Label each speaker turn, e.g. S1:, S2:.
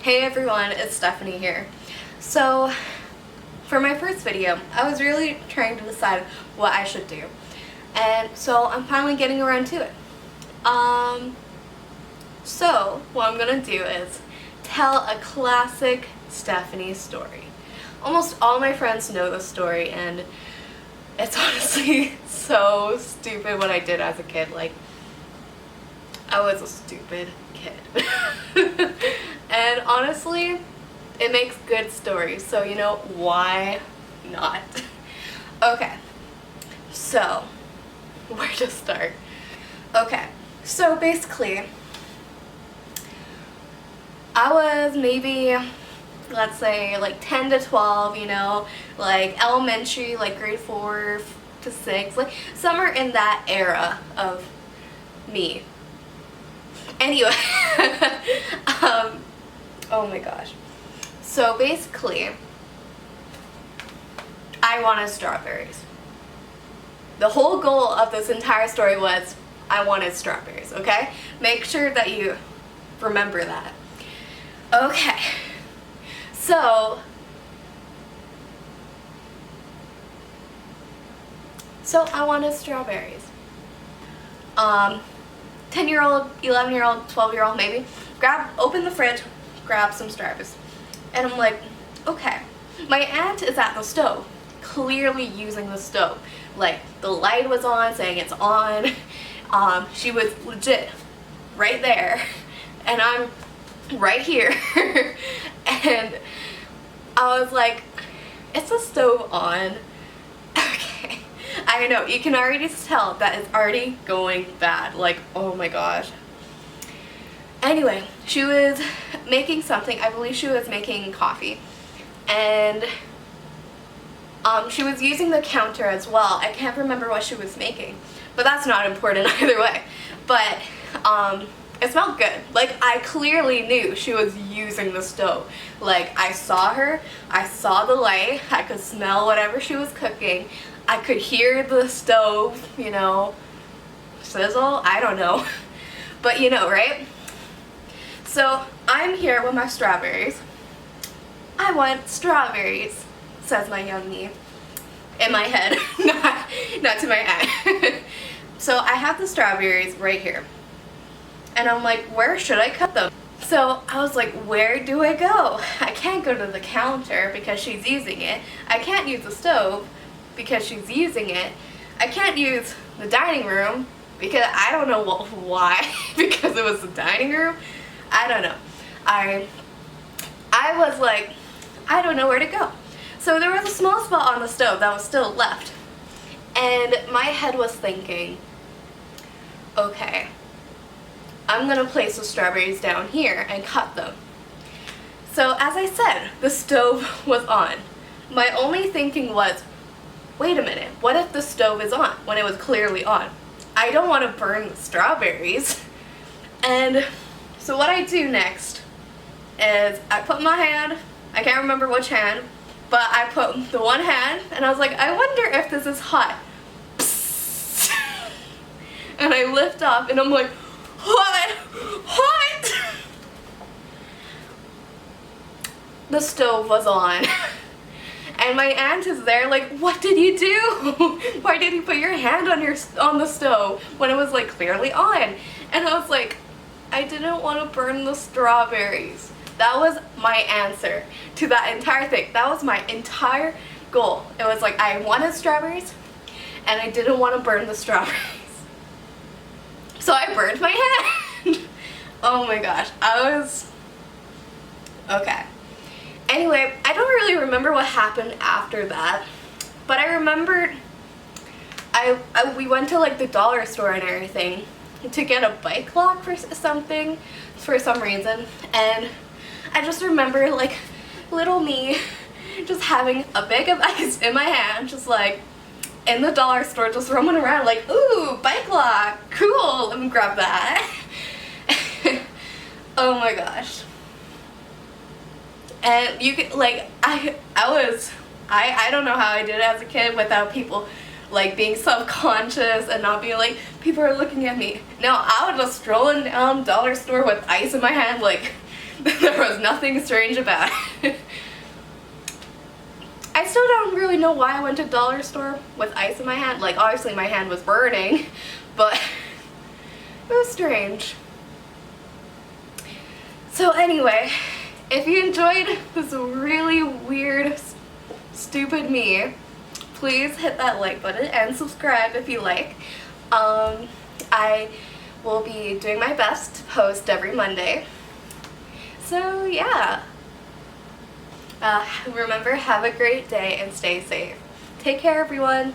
S1: Hey everyone, it's Stephanie here. So, for my first video, I was really trying to decide what I should do. And so I'm finally getting around to it. So what I'm gonna do is tell a classic Stephanie story. Almost all my friends know the story, and it's honestly so stupid what I did as a kid. Like, I was a stupid kid. And honestly, it makes good stories, so you know, why not? Okay, so where to start? Okay, so basically, I was maybe, let's say, like 10 to 12, you know, like elementary, like grade 4 to 6, like somewhere in that era of me. Anyway, oh my gosh. So basically, I wanted strawberries. The whole goal of this entire story was I wanted strawberries, okay? Make sure that you remember that. Okay, so I wanted strawberries. 10-year-old, 11-year-old, 12-year-old maybe, open the fridge, grab some strawberries. And I'm like, okay. My aunt is at the stove, clearly using the stove. Like, the light was on, saying it's on. She was legit right there. And I'm right here. And I was like, is the stove on? Okay. I know, you can already tell that it's already going bad. Like, oh my gosh. Anyway, she was making something. I believe she was making coffee. And she was using the counter as well. I can't remember what she was making, but that's not important either way. But it smelled good. Like, I clearly knew she was using the stove. Like, I saw her, I saw the light, I could smell whatever she was cooking, I could hear the stove, you know, sizzle, I don't know. But you know, right? So I'm here with my strawberries. I want strawberries, says my young me. In my head, not to my aunt. So I have the strawberries right here. And I'm like, where should I cut them? So I was like, where do I go? I can't go to the counter because she's using it. I can't use the stove because she's using it. I can't use the dining room because I don't know why, because it was the dining room. I don't know. I was like, I don't know where to go. So there was a small spot on the stove that was still left. And my head was thinking, okay, I'm gonna place the strawberries down here and cut them. So as I said, the stove was on. My only thinking was, wait a minute, what if the stove is on when it was clearly on? I don't want to burn the strawberries. And so what I do next is I put my hand, I can't remember which hand, but I put the one hand and I was like, I wonder if this is hot. Psst. And I lift up and I'm like, hot, hot. The stove was on. And my aunt is there like, what did you do? Why did you put your hand on the stove when it was like clearly on? And I was like, I didn't want to burn the strawberries. That was my answer to that entire thing. That was my entire goal. It was like, I wanted strawberries and I didn't want to burn the strawberries. So I burned my hand. Oh my gosh, okay. Anyway, I don't really remember what happened after that, but I remembered we went to like the dollar store and everything to get a bike lock for something, for some reason, and I just remember like little me just having a bag of ice in my hand, just like in the dollar store, just roaming around like, ooh, bike lock, cool, let me grab that. Oh my gosh. And you could, like, I don't know how I did it as a kid without people like being self-conscious and not being like, people are looking at me. No, I was just strolling down dollar store with ice in my hand, like There was nothing strange about it. I still don't really know why I went to the dollar store with ice in my hand. Like, obviously my hand was burning, but it was strange. So anyway, if you enjoyed this really weird, stupid me, please hit that like button and subscribe if you like. I will be doing my best to post every Monday. So yeah. Remember, have a great day and stay safe. Take care, everyone.